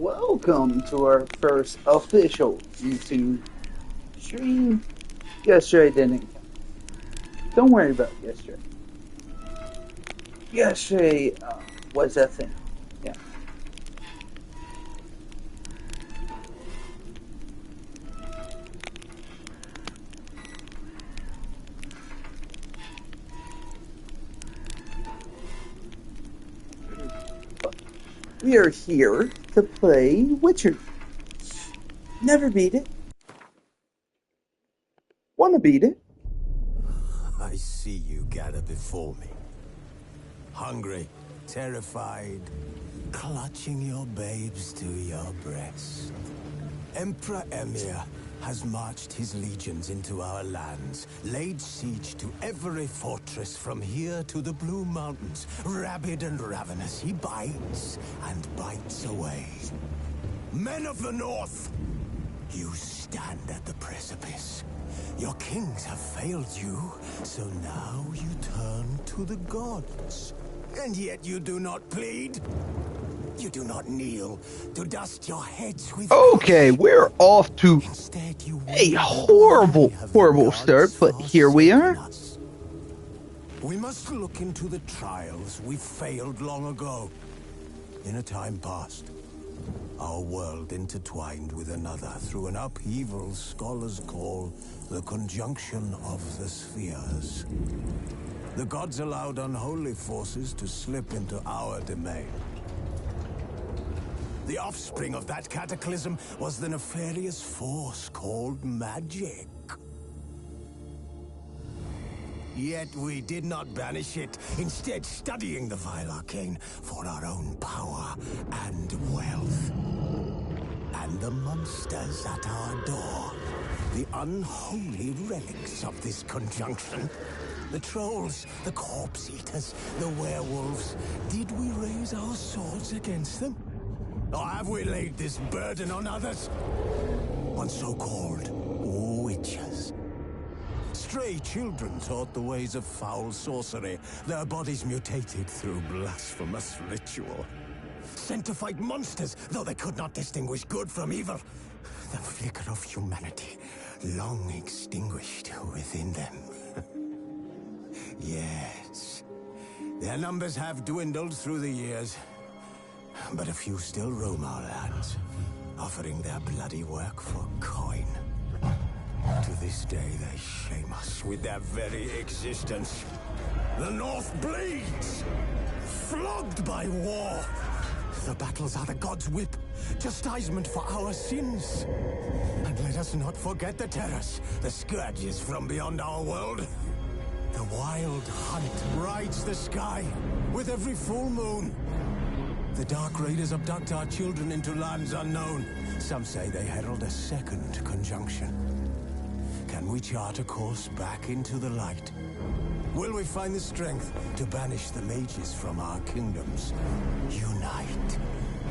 Welcome to our first official YouTube stream. Yesterday didn't count. Don't worry about yesterday. Yesterday was a thing. Yeah. We are here to play Witcher. Never beat it. Wanna beat it? I see you gather before me. Hungry, terrified, clutching your babes to your breast. Emperor Emir has marched his legions into our lands, laid siege to every fortress from here to the Blue Mountains. Rabid and ravenous, he bites and bites away. Men of the North, you stand at the precipice. Your kings have failed you, so now you turn to the gods. And yet you do not plead. You do not kneel to dust your heads with... Okay, we're off to Instead, you a horrible start, but here we are. We must look into the trials we failed long ago. In a time past, our world intertwined with another through an upheaval scholars call the conjunction of the spheres. The gods allowed unholy forces to slip into our domain. The offspring of that cataclysm was the nefarious force called magic. Yet we did not banish it, instead studying the vile arcane for our own power and wealth. And the monsters at our door, the unholy relics of this conjunction. The trolls, the corpse eaters, the werewolves. Did we raise our swords against them? Or have we laid this burden on others? On so-called witches. Stray children taught the ways of foul sorcery, their bodies mutated through blasphemous ritual. Sent to fight monsters, though they could not distinguish good from evil. The flicker of humanity, long extinguished within them. Yes, their numbers have dwindled through the years. But a few still roam our lands, offering their bloody work for coin. To this day, they shame us with their very existence. The North bleeds, flogged by war. The battles are the gods' whip, chastisement for our sins. And let us not forget the terrors, the scourges from beyond our world. The wild hunt rides the sky with every full moon. The Dark Raiders abduct our children into lands unknown. Some say they herald a second conjunction. Can we chart a course back into the light? Will we find the strength to banish the mages from our kingdoms? Unite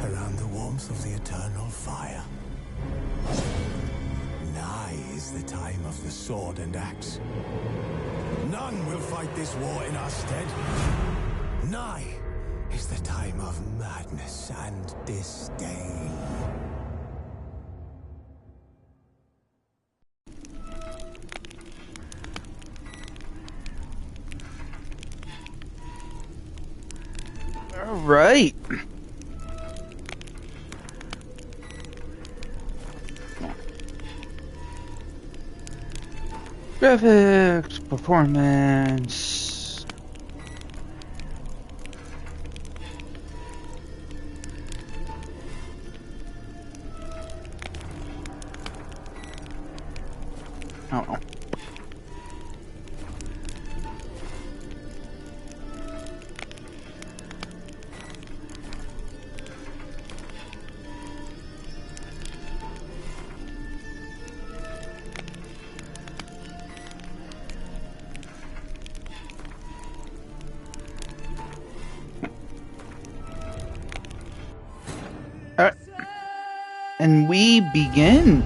around the warmth of the eternal fire. Nigh is the time of the sword and axe. None will fight this war in our stead. Nigh is the time of madness and disdain. All right. Graphics, performance. I don't know. And we begin.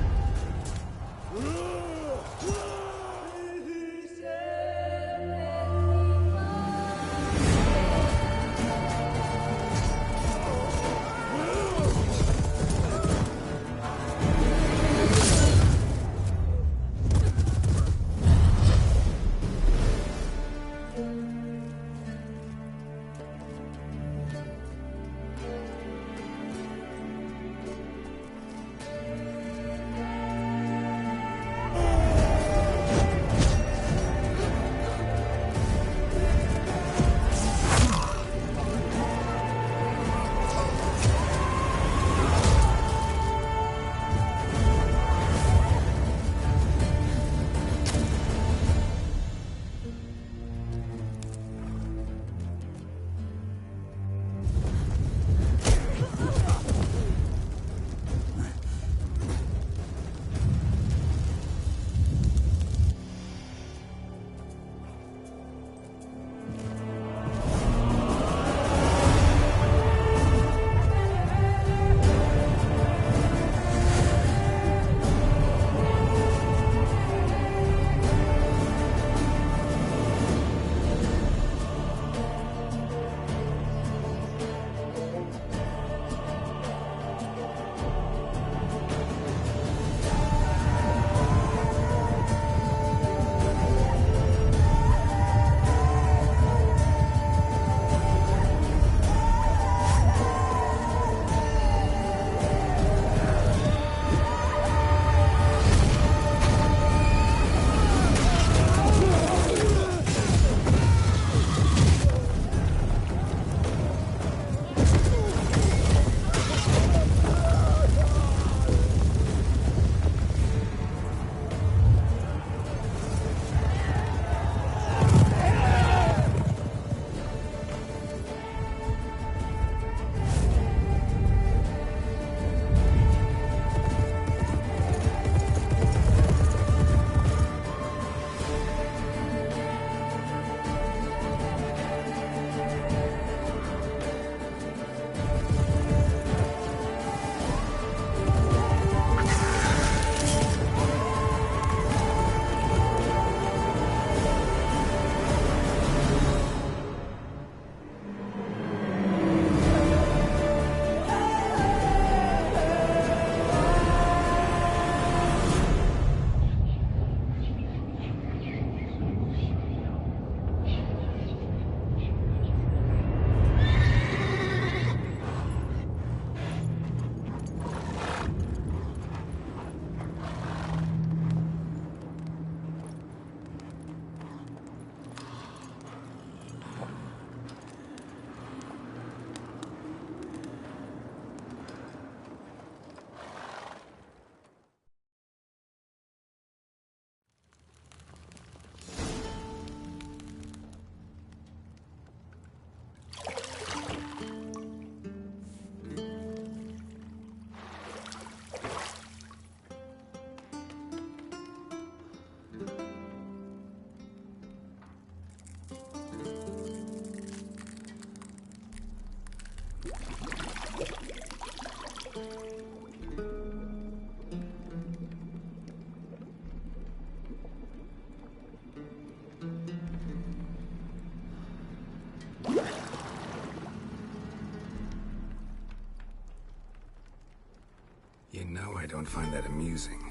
You know I don't find that amusing.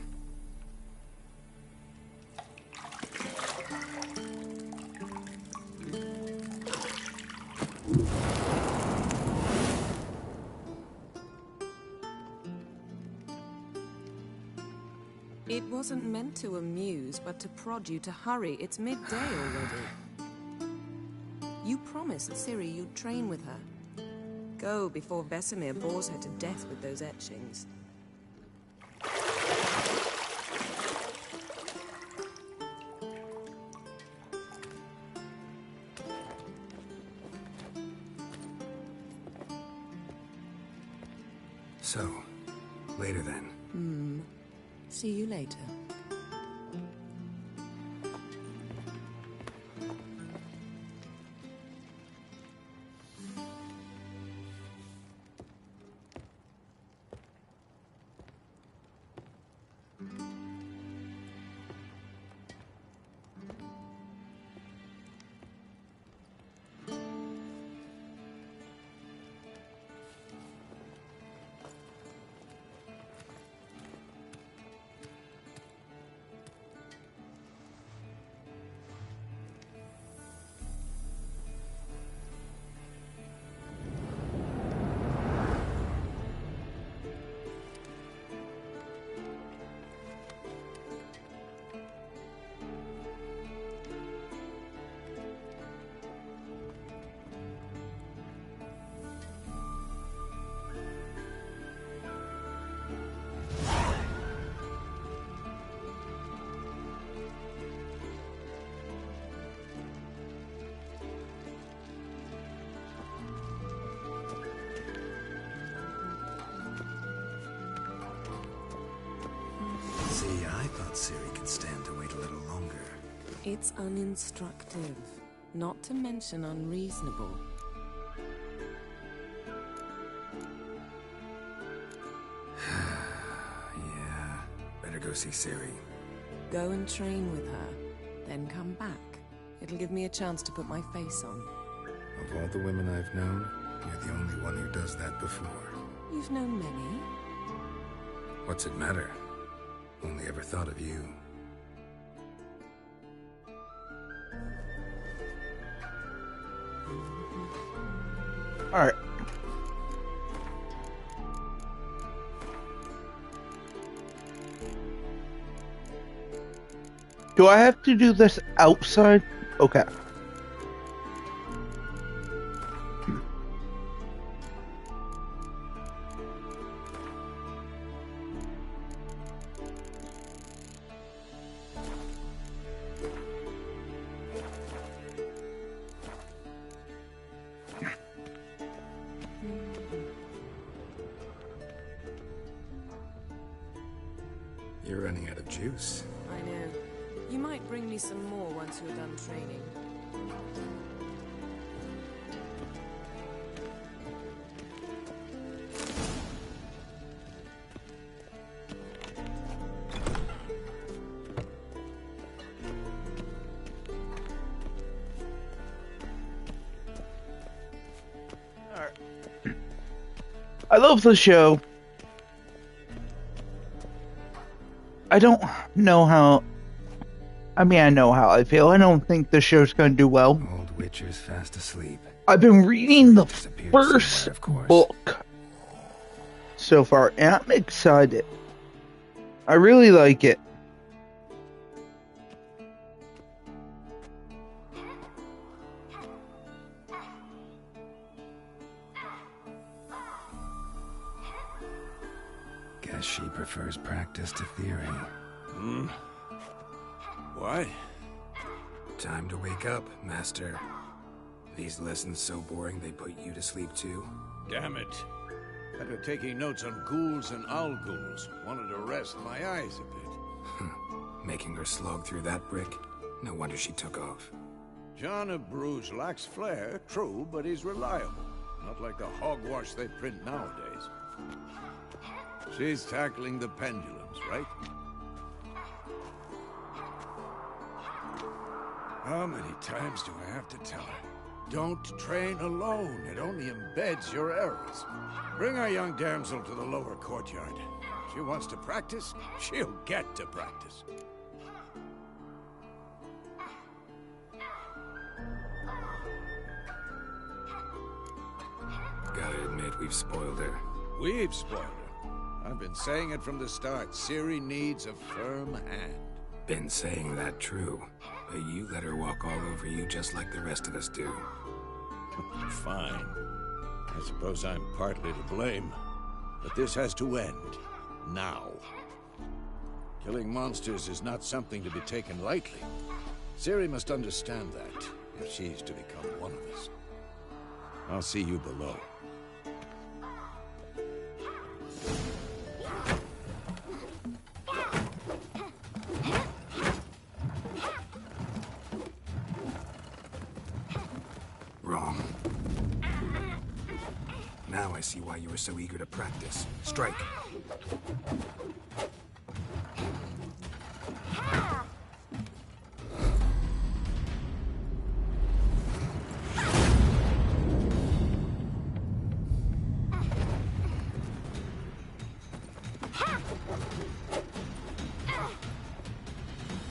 It wasn't meant to amuse, but to prod you to hurry. It's midday already. You promised Ciri you'd train with her. Go before Vesemir bores her to death with those etchings. So, later then. See you later. See, I thought Ciri could stand to wait a little longer. It's uninstructive, not to mention unreasonable. Yeah, better go see Ciri. Go and train with her, then come back. It'll give me a chance to put my face on. Of all the women I've known, you're the only one who does that before. You've known many. What's it matter? Only ever thought of you. Alright. Do I have to do this outside? Okay. You're running out of juice. I know. You might bring me some more once you're done training. Alright. I love the show. I don't know how... I mean, I know how I feel. I don't think the show's going to do well. Old Witcher's fast asleep. I've been reading the Disappeared first somewhere, of course. book so far, and I'm excited. I really like it. Guess she prefers practice to theory. What? Time to wake up, Master. These lessons so boring they put you to sleep too? Damn it. After taking notes on ghouls and owl ghouls, wanted to rest my eyes a bit. Making her slog through that brick? No wonder she took off. John of Bruges lacks flair, true, but he's reliable. Not like the hogwash they print nowadays. She's tackling the pendulums, right? How many times do I have to tell her? Don't train alone. It only embeds your errors. Bring our young damsel to the lower courtyard. She wants to practice, she'll get to practice. Gotta admit, we've spoiled her. We've spoiled her. I've been saying it from the start. Ciri needs a firm hand. Been saying that true, but you let her walk all over you just like the rest of us do. Fine. I suppose I'm partly to blame. But this has to end. Now. Killing monsters is not something to be taken lightly. Ciri must understand that, if she's to become one of us. I'll see you below. Wrong. Now I see why you were so eager to practice. Strike.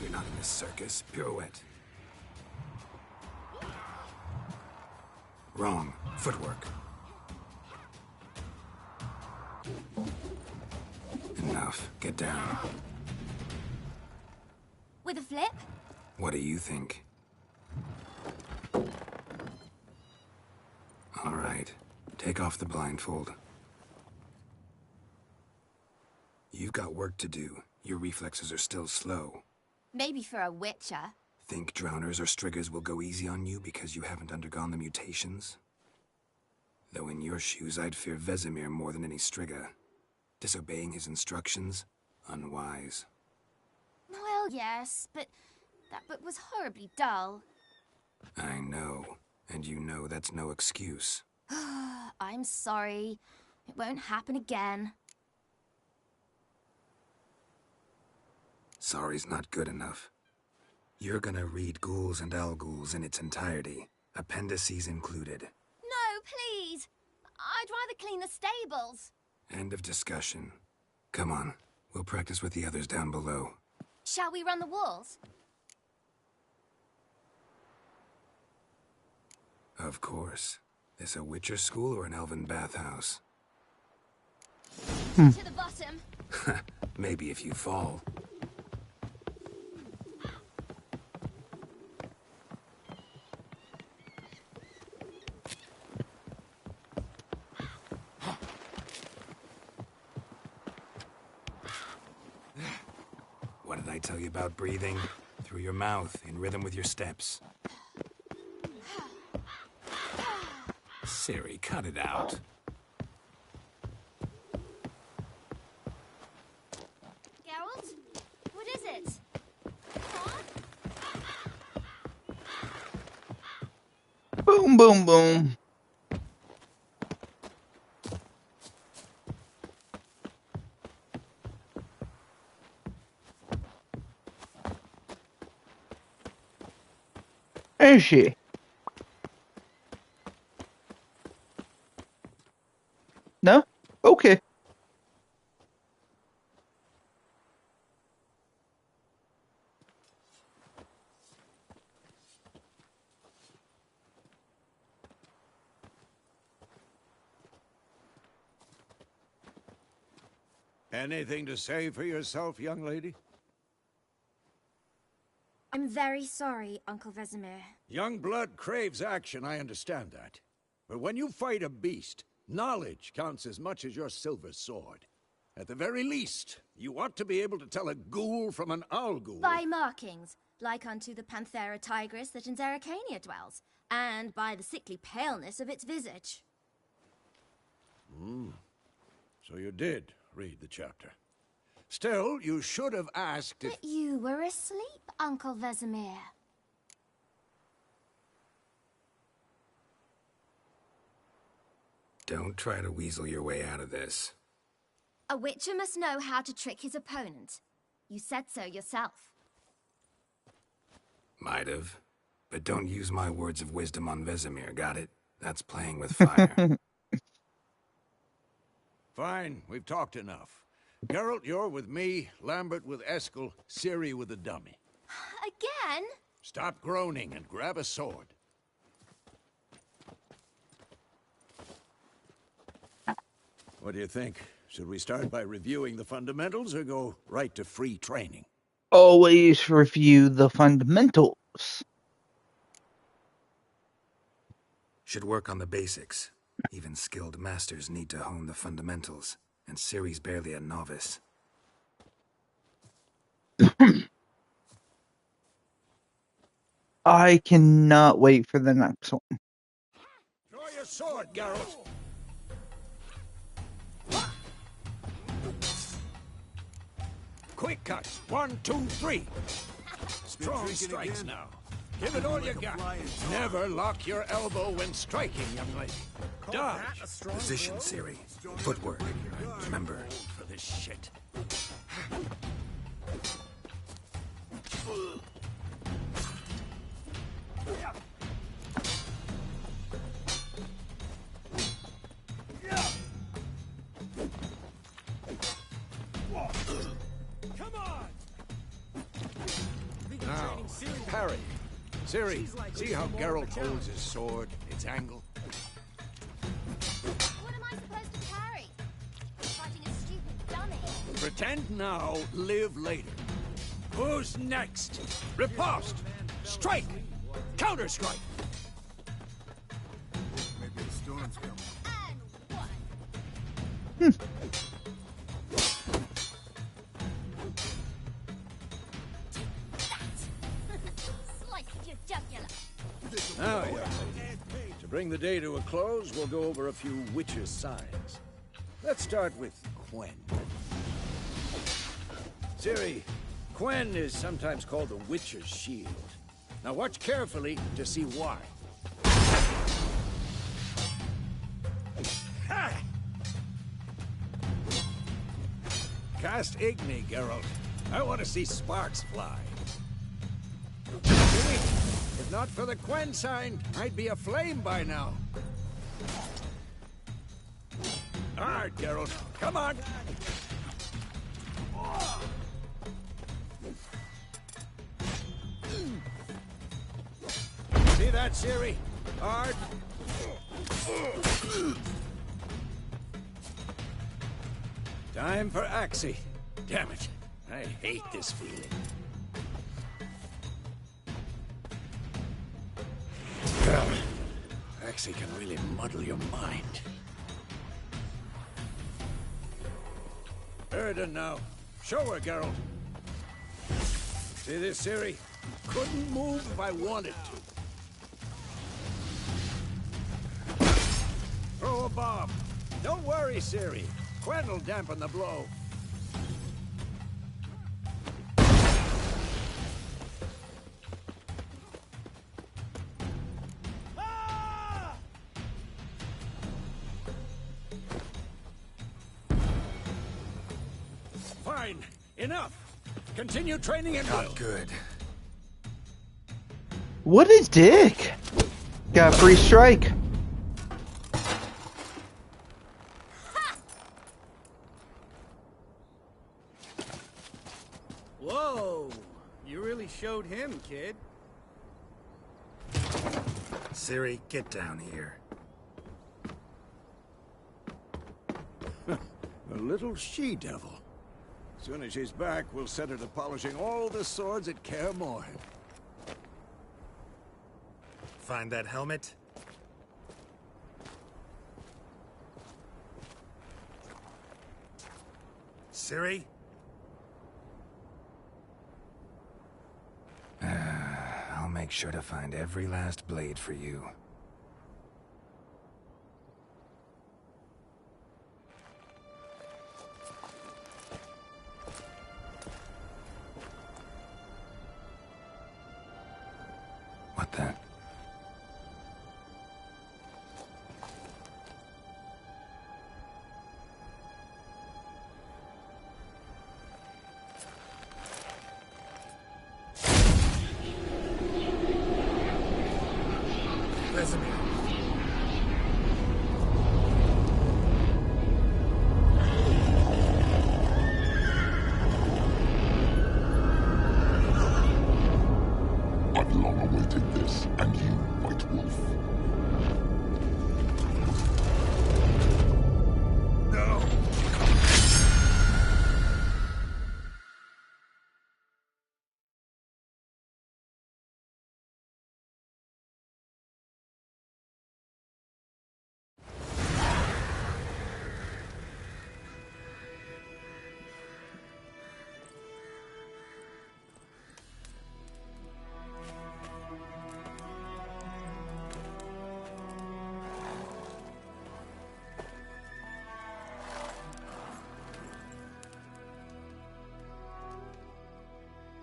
You're not in this circus. Pirouette. Wrong. Footwork. Enough. Get down. With a flip? What do you think? All right. Take off the blindfold. You've got work to do. Your reflexes are still slow. Maybe for a witcher. Think drowners or striggers will go easy on you because you haven't undergone the mutations? Though in your shoes, I'd fear Vesemir more than any strigger. Disobeying his instructions? Unwise. Well, yes, but that book was horribly dull. I know. And you know that's no excuse. I'm sorry. It won't happen again. Sorry's not good enough. You're gonna read Ghouls and Alghouls in its entirety, appendices included. No, please! I'd rather clean the stables. End of discussion. Come on, we'll practice with the others down below. Shall we run the walls? Of course. This a Witcher school or an elven bathhouse? To the bottom. Maybe if you fall. What did I tell you about breathing? Through your mouth, in rhythm with your steps. Ciri, cut it out. Geralt? What is it? Huh? Boom, boom, boom. Is she? No? Okay. Anything to say for yourself, young lady? I'm very sorry, Uncle Vesemir. Young blood craves action, I understand that. But when you fight a beast, knowledge counts as much as your silver sword. At the very least, you ought to be able to tell a ghoul from an Alghoul. By markings, like unto the Panthera tigris that in Zerrikania dwells, and by the sickly paleness of its visage. So you did read the chapter. Still, you should have asked if... But you were asleep, Uncle Vesemir. Don't try to weasel your way out of this. A witcher must know how to trick his opponent. You said so yourself. Might have. But don't use my words of wisdom on Vesemir, got it? That's playing with fire. Fine, we've talked enough. Geralt, you're with me, Lambert with Eskel, Ciri with the dummy. Again? Stop groaning and grab a sword. What do you think? Should we start by reviewing the fundamentals or go right to free training? Always review the fundamentals. Should work on the basics. Even skilled masters need to hone the fundamentals, and Ciri's barely a novice. I cannot wait for the next one. Draw your sword, Geralt! Quick cut! 1, 2, 3! Strong strikes now. Give it all you got. Never lock your elbow when striking, young lady. Dodge! Position, Ciri. Footwork. Remember. For this shit. Now, parry. Ciri, see how Geralt holds his sword, its angle? What am I supposed to parry? Fighting a stupid dummy. Pretend now, live later. Who's next? Riposte! Strike! Counter-strike! Maybe the storm's coming. And what? Slice your jugular. Now, young lady, to bring the day to a close, we'll go over a few witches' signs. Let's start with Quen. Ciri, Quen is sometimes called the Witcher's Shield. Now watch carefully to see why. Ha! Cast Igni, Geralt. I want to see sparks fly. Ciri, if not for the Quen sign, I'd be aflame by now. All right, Geralt. Come on. See that, Ciri? Hard. Time for Axie. Damn it. I hate this feeling. Axie can really muddle your mind. Erden now. Show her, Geralt. See this, Ciri? Couldn't move if I wanted to. Throw a bomb. Don't worry, Ciri. Quen will dampen the blow. Fine. Enough. Continue training and Not good. What a dick! Got a free strike. Whoa! You really showed him, kid. Ciri, get down here. A little she-devil. As soon as she's back, we'll set her to polishing all the swords at Kaer Morhen. Find that helmet? Ciri? I'll make sure to find every last blade for you. What the? Vesemir.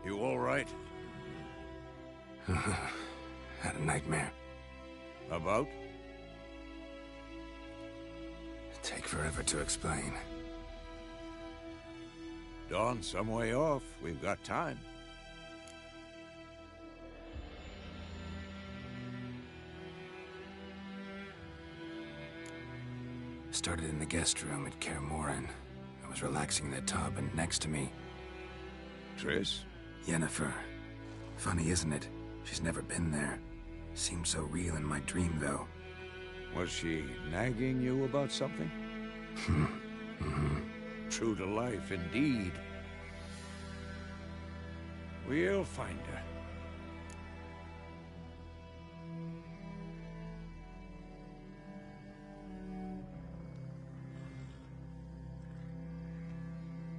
You all right? Had a nightmare. About? Take forever to explain. Dawn's some way off. We've got time. Started in the guest room at Kaer Morhen. I was relaxing in the tub, and next to me, Triss? Yennefer. Funny, isn't it? She's never been there. Seemed so real in my dream, though. Was she nagging you about something? True to life, indeed. We'll find her.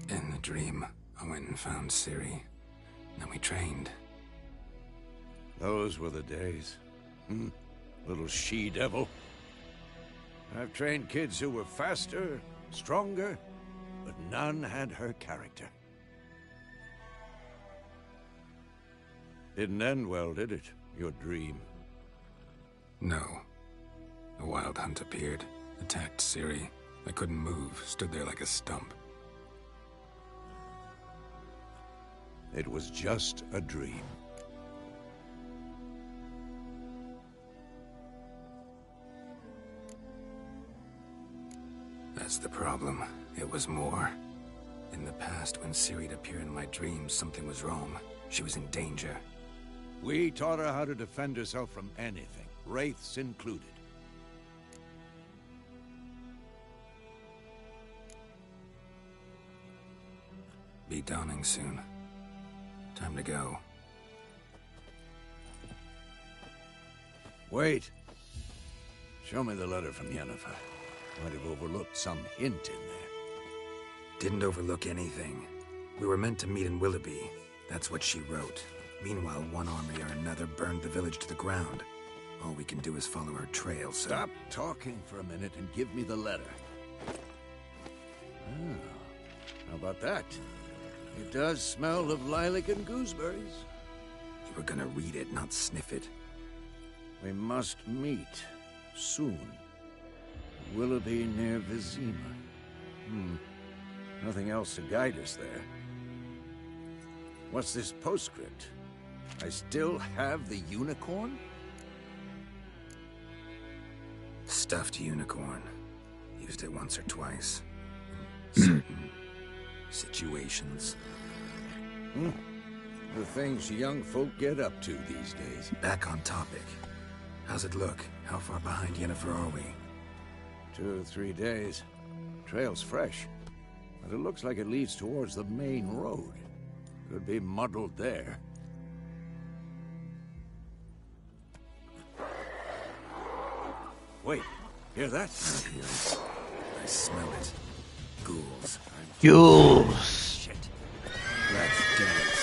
In the dream, I went and found Ciri. Then we trained. Those were the days. Little she-devil. I've trained kids who were faster, stronger, but none had her character. Didn't end well, did it? Your dream? No. The Wild Hunt appeared, attacked Ciri. I couldn't move, stood there like a stump. It was just a dream. That's the problem. It was more. In the past, when Ciri'd appear in my dreams, something was wrong. She was in danger. We taught her how to defend herself from anything, wraiths included. Be dawning soon. Time to go. Wait. Show me the letter from Yennefer. Might have overlooked some hint in there. Didn't overlook anything. We were meant to meet in Willoughby. That's what she wrote. Meanwhile, one army or another burned the village to the ground. All we can do is follow her trail, so... Stop talking for a minute and give me the letter. Ah, how about that? It does smell of lilac and gooseberries. You were gonna read it, not sniff it. We must meet. Soon. Willoughby near Vizima. Nothing else to guide us there. What's this postscript? I still have the unicorn? Stuffed unicorn. Used it once or twice. In certain situations. The things young folk get up to these days. Back on topic. How's it look? How far behind Yennefer are we? 2 or 3 days. Trail's fresh, but it looks like it leads towards the main road. Could be muddled there. Wait, hear that? I hear it. I smell it. Ghouls. Jules. Shit. Let's dance.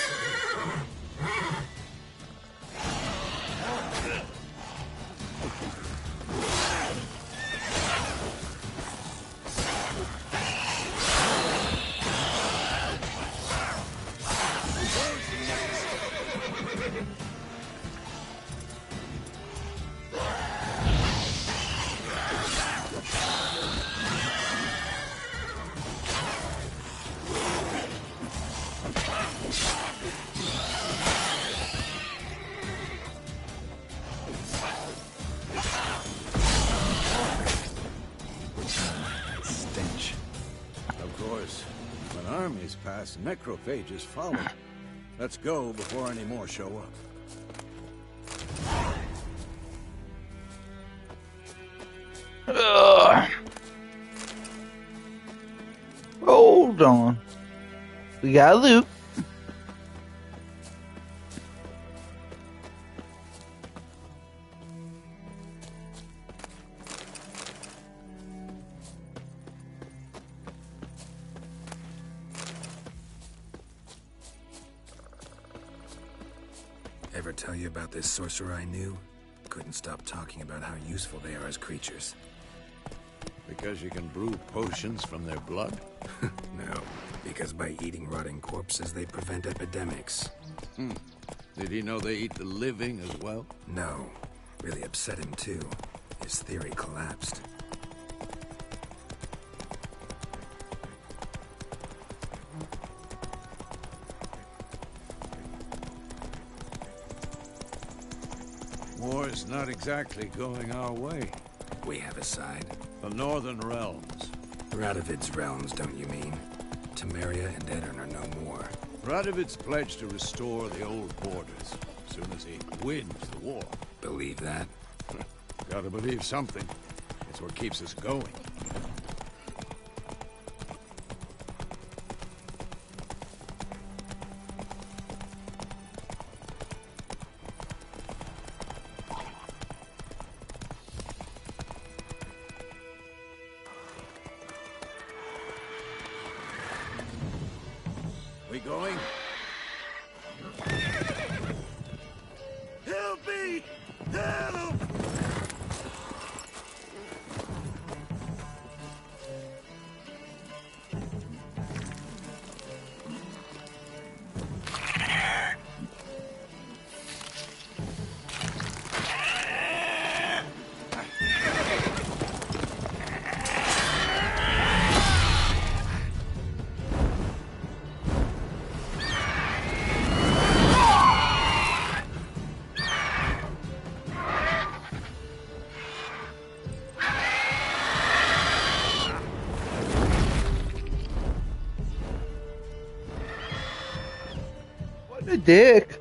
Necrophages follow. Let's go before any more show up. Hold on. We got loot. Ever tell you about this sorcerer I knew? Couldn't stop talking about how useful they are as creatures. Because you can brew potions from their blood? No, Because by eating rotting corpses, they prevent epidemics. Did he know they eat the living as well? No. Really upset him, too. His theory collapsed. War's not exactly going our way. We have a side. The Northern Realms. Radovid's realms, don't you mean? Temeria and Edirn are no more. Radovid's pledged to restore the old borders as soon as he wins the war. Believe that? Gotta believe something. It's what keeps us going. We going? Help me! Help! What a dick.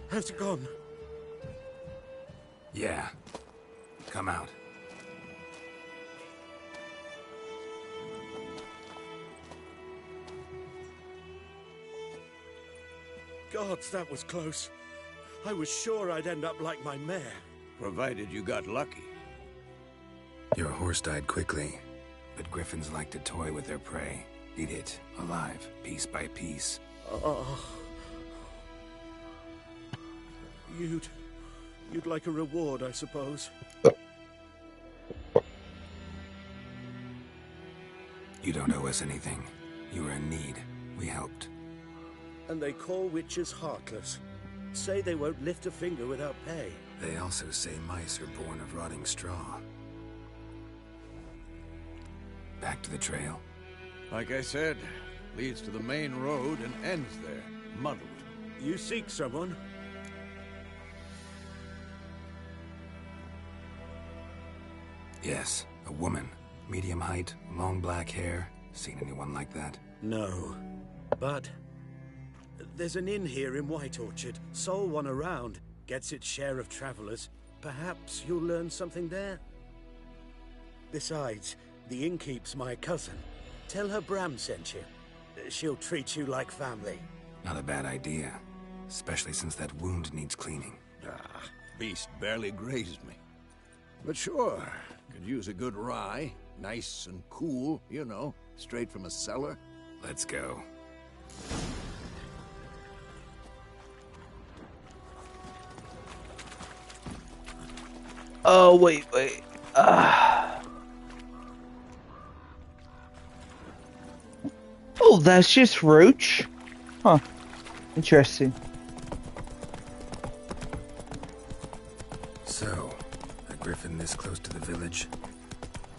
How's it gone? Yeah. Come out. Gods, that was close. I was sure I'd end up like my mare. Provided you got lucky. Your horse died quickly, but griffins like to toy with their prey. Eat it, alive, piece by piece. Oh. You'd like a reward, I suppose. You don't owe us anything. You were in need. We helped. And they call witches heartless. Say they won't lift a finger without pay. They also say mice are born of rotting straw. Back to the trail. Like I said, leads to the main road and ends there, muddled. You seek someone? Yes, a woman. Medium height, long black hair. Seen anyone like that? No. But there's an inn here in White Orchard. Sole one around. Gets its share of travelers. Perhaps you'll learn something there. Besides, the innkeep's my cousin. Tell her Bram sent you. She'll treat you like family. Not a bad idea. Especially since that wound needs cleaning. Ah, beast barely grazed me. But sure, could use a good rye. Nice and cool, you know, straight from a cellar. Let's go. Oh, wait. Oh, that's just roach? Huh. Interesting. So, a griffin this close to the village?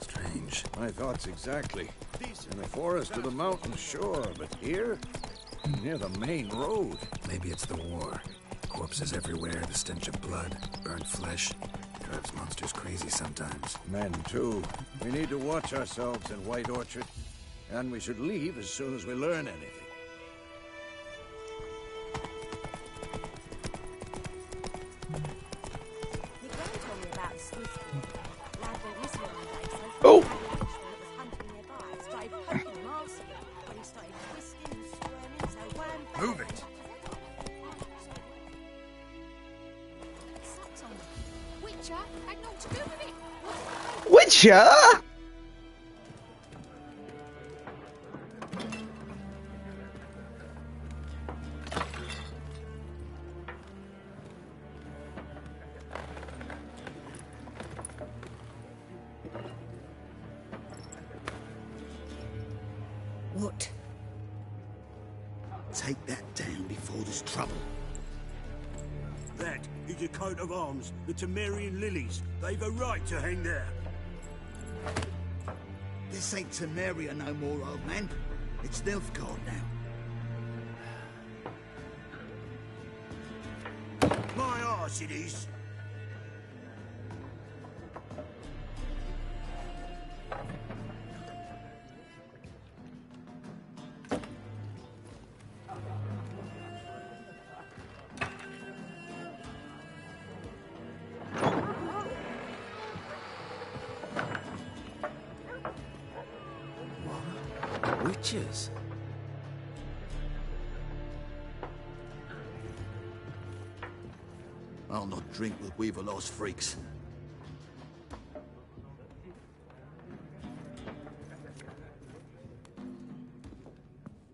Strange. My thoughts exactly. In the forest to the mountain, sure, but here? Near the main road. Maybe it's the war. Corpses everywhere, the stench of blood, burnt flesh. Drives monsters crazy sometimes. Men, too. We need to watch ourselves in White Orchard. And we should leave as soon as we learn anything. Oh! Move it! Witcher had naught to do with it. Witcher? What? Take that down before there's trouble. That is a coat of arms, the Temerian lilies. They've a right to hang there. This ain't Temeria no more, old man. It's Nilfgaard now. My arse it is. Witches? I'll not drink with Weaverlaw's freaks.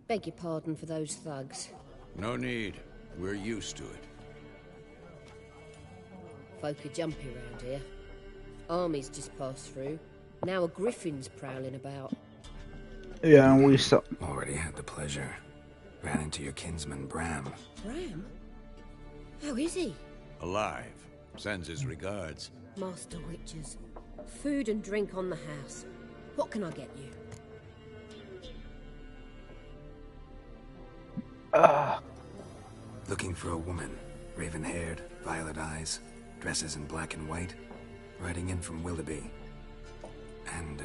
Beg your pardon for those thugs. No need. We're used to it. Folk are jumpy round here. Armies just passed through. Now a griffin's prowling about. Yeah, and we saw. Already had the pleasure. Ran into your kinsman, Bram. Bram? How is he? Alive. Sends his regards. Master Witches. Food and drink on the house. What can I get you? Looking for a woman. Raven-haired, violet eyes, dresses in black and white. Riding in from Willoughby. And,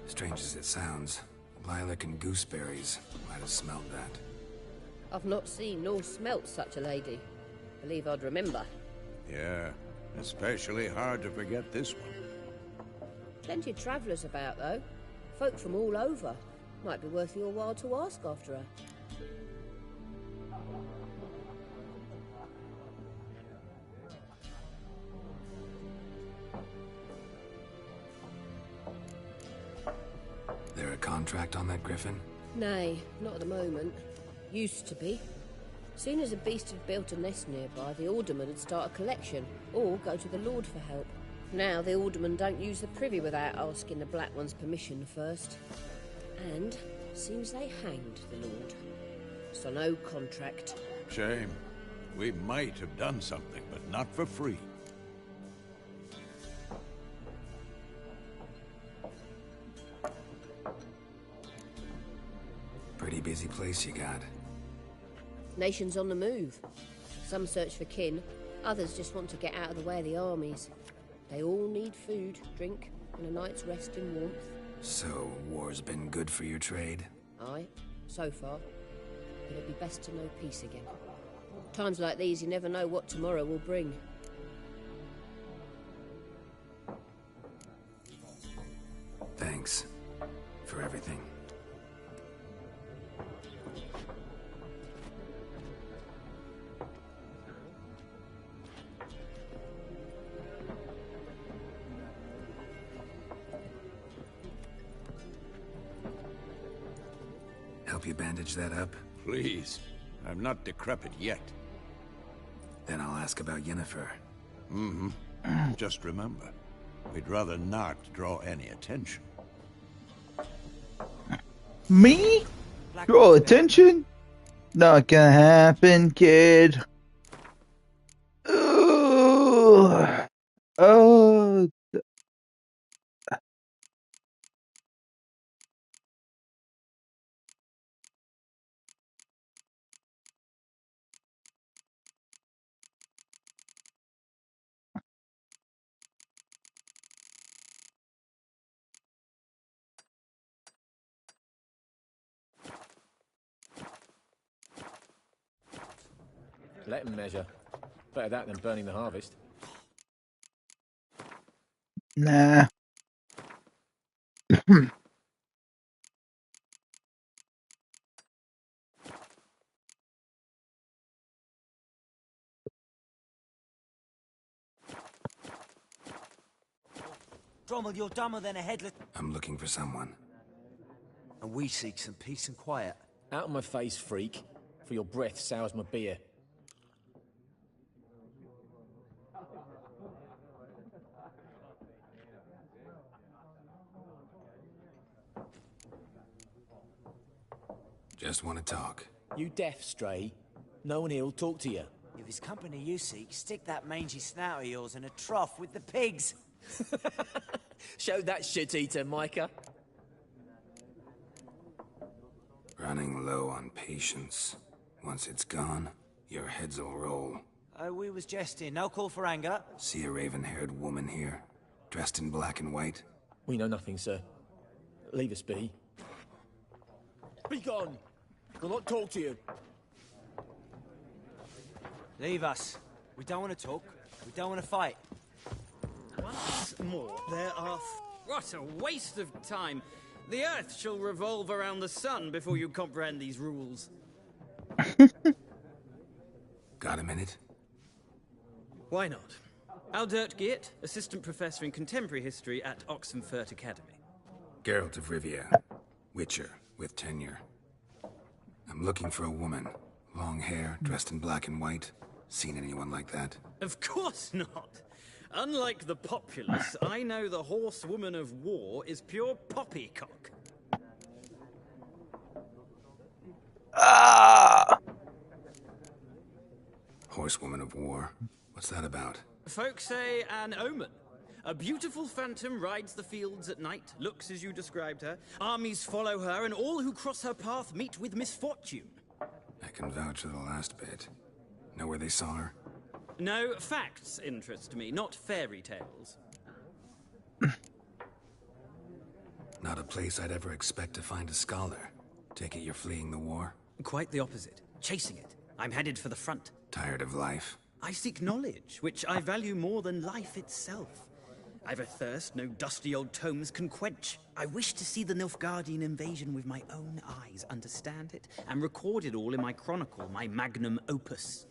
strange as it sounds, lilac and gooseberries. Might have smelled that. I've not seen nor smelt such a lady. Believe I'd remember. Yeah, especially hard to forget this one. Plenty of travellers about, though. Folk from all over. Might be worth your while to ask after her. There a contract on that griffin? Nay, not at the moment. Used to be. Soon as a beast had built a nest nearby, the alderman would start a collection, or go to the Lord for help. Now the alderman don't use the privy without asking the Black One's permission first. And seems they hanged the Lord. So no contract. Shame. We might have done something, but not for free. Pretty busy place you got. Nations on the move. Some search for kin, others just want to get out of the way of the armies. They all need food, drink, and a night's rest in warmth. So, war's been good for your trade? Aye, so far. But it'd be best to know peace again. Times like these, you never know what tomorrow will bring. Thanks. For everything. Help you bandage that up? Please. I'm not decrepit yet. Then I'll ask about Yennefer. Mm-hmm. Just remember, we'd rather not draw any attention. Me? Draw attention? Not gonna happen, kid. Ugh. Oh. Let them measure. Better that than burning the harvest. Nah. Drommel, you're dumber than a headless... I'm looking for someone. And we seek some peace and quiet. Out of my face, freak. For your breath sours my beer. Just want to talk. You deaf, Stray? No one here'll talk to you. If it's company you seek, stick that mangy snout of yours in a trough with the pigs. Show that shit-eater, Micah. Running low on patience. Once it's gone, your heads'll roll. Oh, we was jesting. No call for anger. See a raven-haired woman here, dressed in black and white? We know nothing, sir. Leave us be. Be gone! We'll not talk to you. Leave us. We don't want to talk. We don't want to fight. Once more, there are... What a waste of time. The Earth shall revolve around the sun before you comprehend these rules. Got a minute? Why not? Aldert Geert, Assistant Professor in Contemporary History at Oxenfurt Academy. Geralt of Rivia. Witcher, with tenure. I'm looking for a woman. Long hair, dressed in black and white. Seen anyone like that? Of course not. Unlike the populace, I know the horsewoman of war is pure poppycock. Ah! Horsewoman of war? What's that about? Folks say an omen. A beautiful phantom rides the fields at night, looks as you described her. Armies follow her, and all who cross her path meet with misfortune. I can vouch for the last bit. Know where they saw her? No, facts interest me, not fairy tales. Not a place I'd ever expect to find a scholar. Take it you're fleeing the war? Quite the opposite. Chasing it. I'm headed for the front. Tired of life? I seek knowledge, which I value more than life itself. I've a thirst no dusty old tomes can quench. I wish to see the Nilfgaardian invasion with my own eyes, understand it, and record it all in my chronicle, my magnum opus.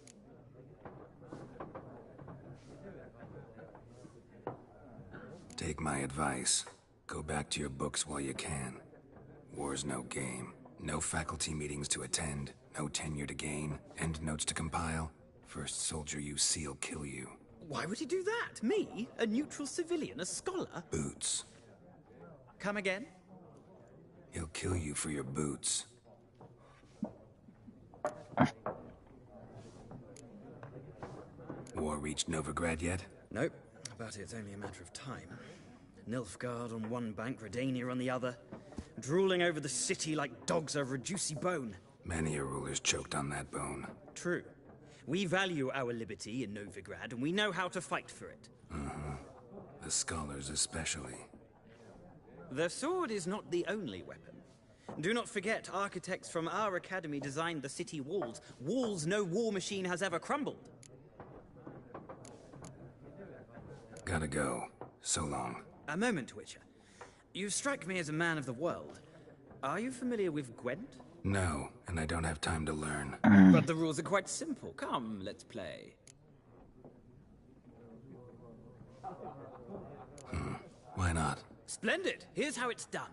Take my advice. Go back to your books while you can. War's no game. No faculty meetings to attend. No tenure to gain. End notes to compile. First soldier you see'll kill you. Why would he do that? Me? A neutral civilian? A scholar? Boots. Come again? He'll kill you for your boots. War reached Novigrad yet? Nope, but it's only a matter of time. Nilfgaard on one bank, Redania on the other. Drooling over the city like dogs over a juicy bone. Many a ruler's choked on that bone. True. We value our liberty in Novigrad, and we know how to fight for it. The scholars especially. The sword is not the only weapon. Do not forget, architects from our academy designed the city walls. Walls no war machine has ever crumbled. Gotta go. So long. A moment, Witcher. You strike me as a man of the world. Are you familiar with Gwent? No, and I don't have time to learn. But the rules are quite simple. Come, let's play. Why not? Splendid! Here's how it's done.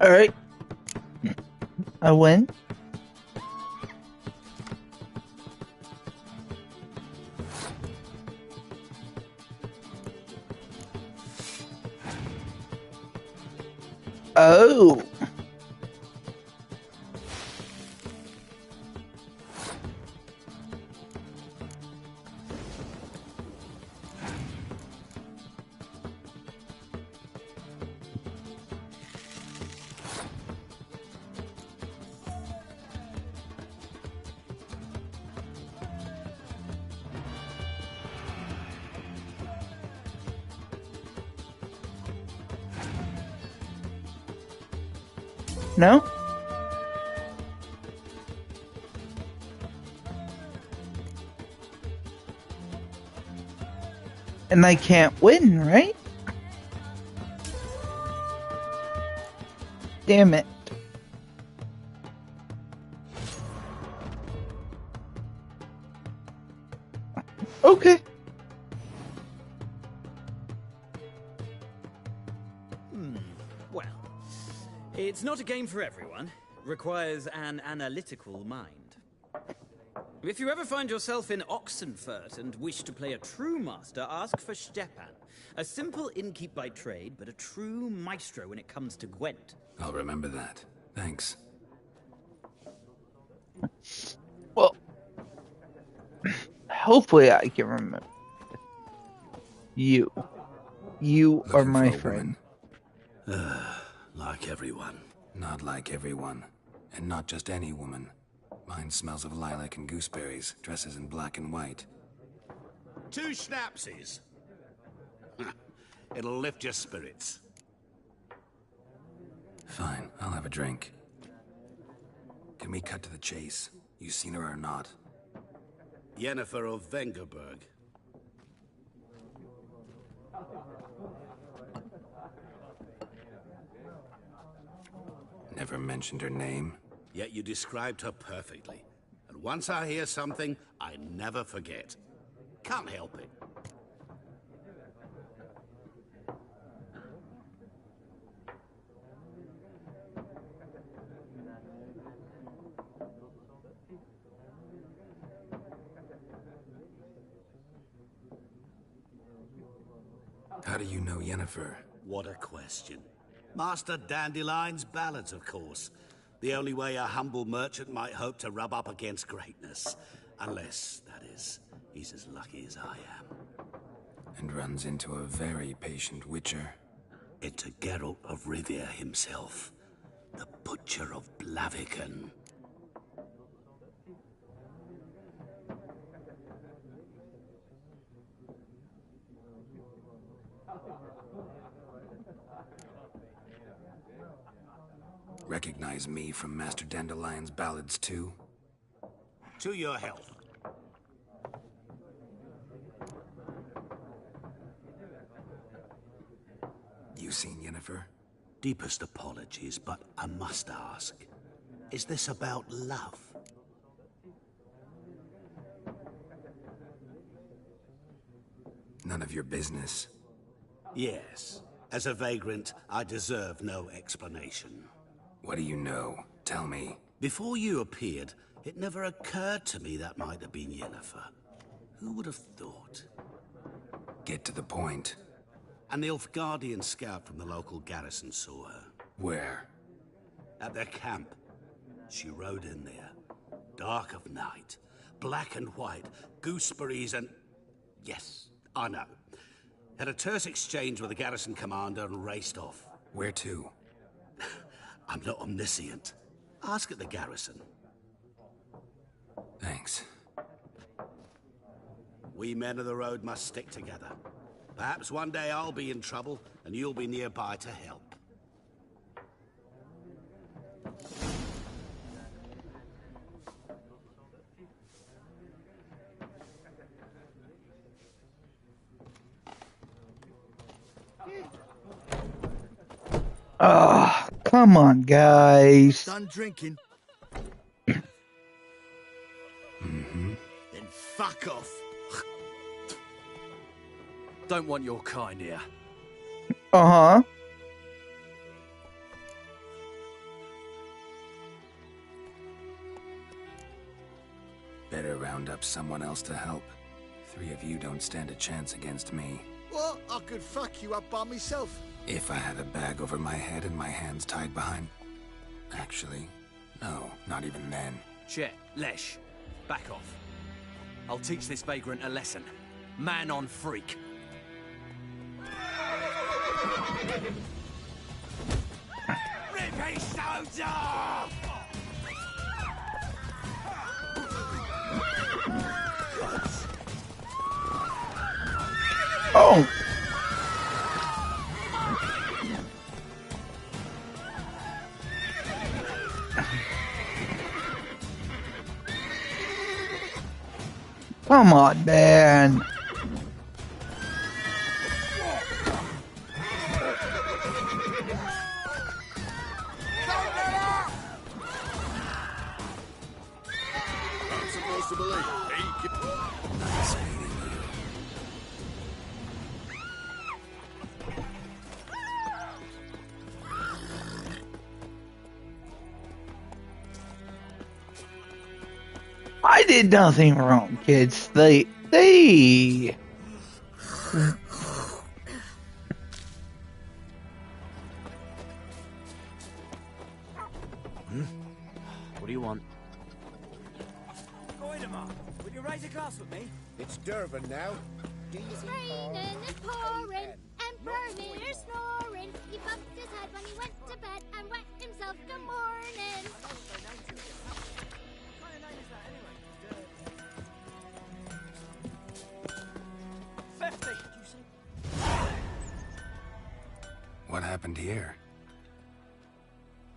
All right, I win. Oh. No? And I can't win, right? Damn it. Okay. Well, it's not a game for everyone. Requires an analytical mind. If you ever find yourself in Oxenfurt and wish to play a true master, ask for Stepan. A simple innkeep by trade, but a true maestro when it comes to Gwent. I'll remember that. Thanks. Well, hopefully I can remember. You are my friend. Like everyone. Not like everyone. And not just any woman. Mine smells of lilac and gooseberries, dresses in black and white. 2 schnapsies. It'll lift your spirits. Fine, I'll have a drink. Can we cut to the chase? You seen her or not? Yennefer of Vengerberg. Never mentioned her name. Yet you described her perfectly. And once I hear something, I never forget. Can't help it. How do you know Yennefer? What a question. Master Dandelion's ballads, of course. The only way a humble merchant might hope to rub up against greatness. Unless, that is, he's as lucky as I am. And runs into a very patient witcher. Into Geralt of Rivia himself. The Butcher of Blaviken. Recognize me from Master Dandelion's ballads, too? To your health. You seen Yennefer? Deepest apologies, but I must ask. Is this about love? None of your business. Yes. As a vagrant, I deserve no explanation. What do you know? Tell me. Before you appeared, it never occurred to me that might have been Yennefer. Who would have thought? Get to the point. An Nilfgaardian scout from the local garrison saw her. Where? At their camp. She rode in there. Dark of night. Black and white. Gooseberries and... Yes, I know. Had a terse exchange with the garrison commander and raced off. Where to? I'm not omniscient. Ask at the garrison. Thanks. We men of the road must stick together. Perhaps one day I'll be in trouble, and you'll be nearby to help. Ah, come on, guys. Done drinking? Mm-hmm. Then fuck off. Don't want your kind here. Uh-huh. Better round up someone else to help. 3 of you don't stand a chance against me. Well, I could fuck you up by myself. If I had a bag over my head and my hands tied behind... Actually, no, not even then. Chet, Lesh, back off. I'll teach this vagrant a lesson. Man on freak. Rip his sounds off! Oh! Come on, man. I'm supposed to believe. Nice meeting you. I did nothing wrong, kids. They... What do you want? Goidemar, would you raise a glass with me? It's Durban now. It's raining, it's pouring, and Bernie is snoring. He bumped his head when he went to bed and wet himself good morning. What happened here?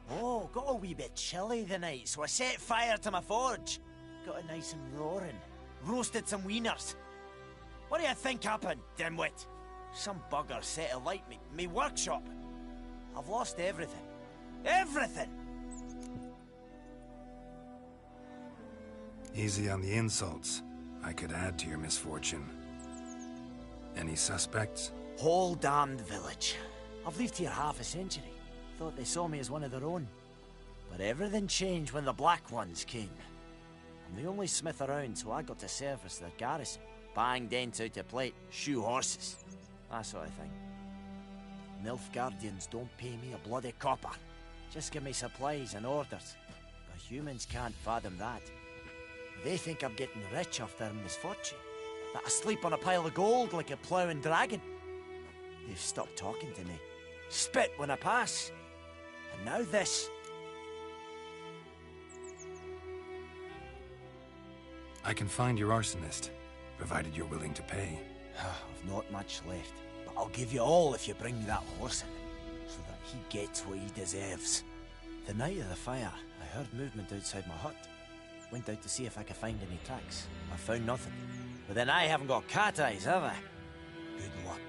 Oh, got a wee bit chilly the night, so I set fire to my forge. Got it nice and roaring. Roasted some wieners. What do you think happened, dimwit? Some bugger set alight me workshop. I've lost everything. Everything! Easy on the insults. I could add to your misfortune. Any suspects? Whole damned village. I've lived here half a century. Thought they saw me as one of their own. But everything changed when the Black Ones came. I'm the only smith around, so I got to service their garrison. Bang dents out of plate, shoe horses. That sort of thing. Nilfgaardians don't pay me a bloody copper. Just give me supplies and orders. But humans can't fathom that. They think I'm getting rich off their misfortune. That I sleep on a pile of gold like a ploughing dragon. They've stopped talking to me. Spit when I pass. And now this. I can find your arsonist, provided you're willing to pay. I've not much left, but I'll give you all if you bring me that horse in, so that he gets what he deserves. The night of the fire, I heard movement outside my hut. Went out to see if I could find any tracks. I found nothing. But then I haven't got cat eyes, have I? Good luck.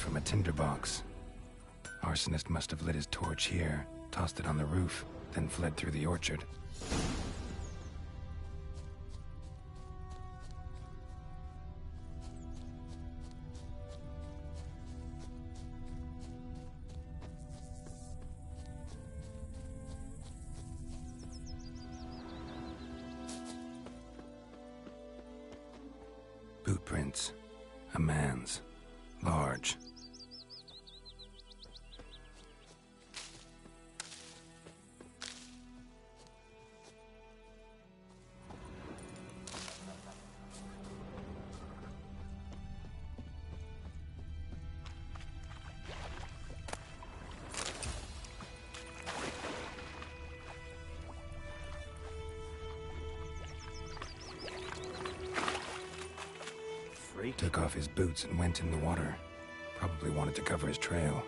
from a tinderbox. Arsonist must have lit his torch here, tossed it on the roof, then fled through the orchard. Boot prints. A man's. Large. Took off his boots and went in the water. Probably wanted to cover his trail.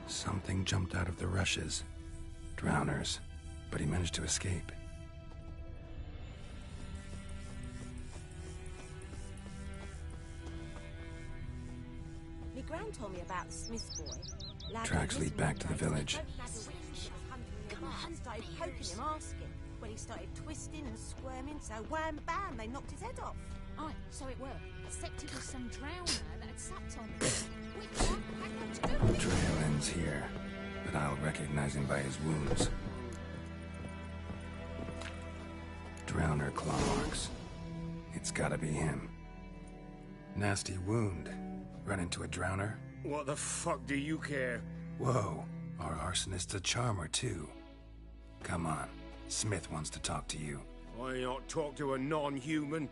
Something jumped out of the rushes. Drowners. But he managed to escape. Gran told me about the Smith boy. Tracks lead back to the village. Come on, started poking him, asking. When he started twisting and squirming, so wham bam, they knocked his head off. Aye, so it were. Except it was some drowner that had sapped on him. Which one had got to do with it? Trail ends here, but I'll recognize him by his wounds. Drowner claw marks. It's gotta be him. Nasty wound. Run into a drowner? What the fuck do you care? Whoa, our arsonist's a charmer too. Come on, Smith wants to talk to you. I not talk to a non-human.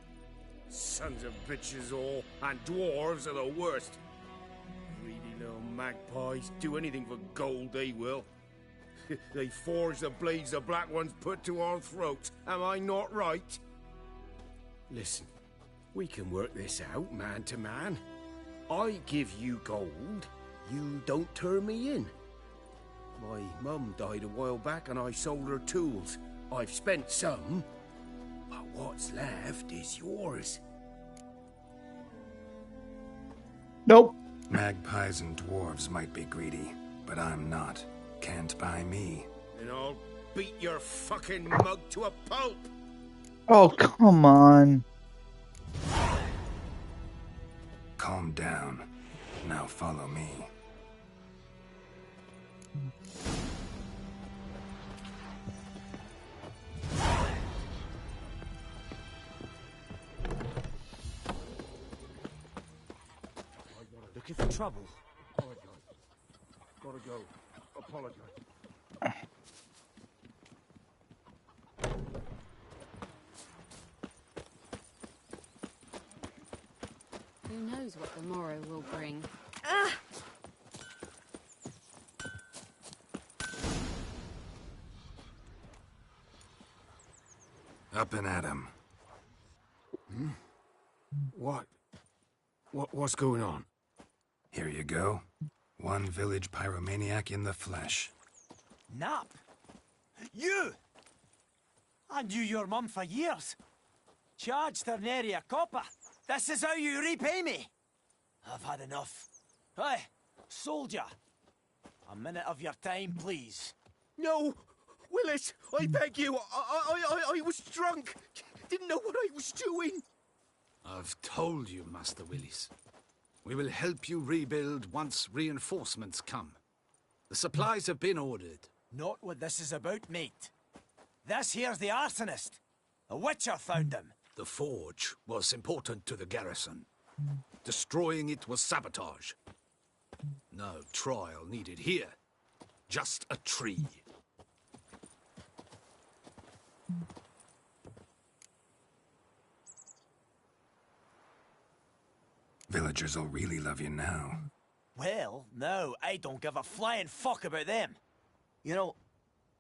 Sons of bitches all, and dwarves are the worst. Greedy little magpies, do anything for gold they will. They forge the blades the Black Ones put to our throats, am I not right? Listen, we can work this out man to man. I give you gold, you don't turn me in. My mum died a while back and I sold her tools. I've spent some, but what's left is yours. Nope. Magpies and dwarves might be greedy, but I'm not. Can't buy me. And I'll beat your fucking mug to a pulp! Oh, come on. Calm down. Now follow me. Looking for trouble? Gotta go. Apologize. Who knows what the morrow will bring? Up and at him. What's going on? Here you go. One village pyromaniac in the flesh. Nap? You! I knew your mum for years. Charged her nary a copper. This is how you repay me. I've had enough. Hey, soldier. A minute of your time, please. No! Willis, I beg you. I was drunk. Didn't know what I was doing. I've told you, Master Willis. We will help you rebuild once reinforcements come. The supplies have been ordered. Not what this is about, mate. This here's the arsonist. A witcher found him. The forge was important to the garrison. Destroying it was sabotage. No trial needed here. Just a tree. Villagers will really love you now. Well, no, I don't give a flying fuck about them. You know,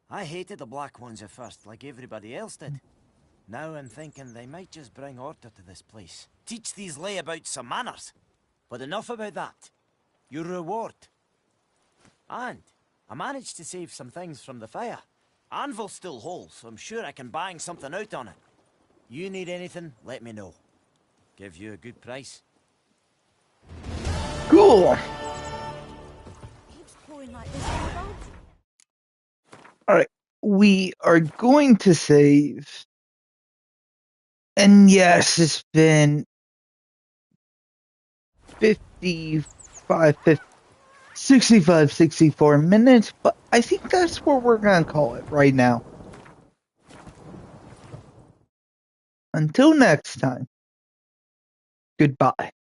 I hated the Black Ones at first, like everybody else did. Now I'm thinking they might just bring order to this place. Teach these layabouts some manners. But enough about that. Your reward. And I managed to save some things from the fire. Anvil's still whole, so I'm sure I can bang something out on it. You need anything, let me know. Give you a good price. Cool. Keeps pouring like this in the boat. Alright. We are going to save. And yes, it's been 65, 64 minutes, but I think that's what we're going to call it right now. Until next time, goodbye.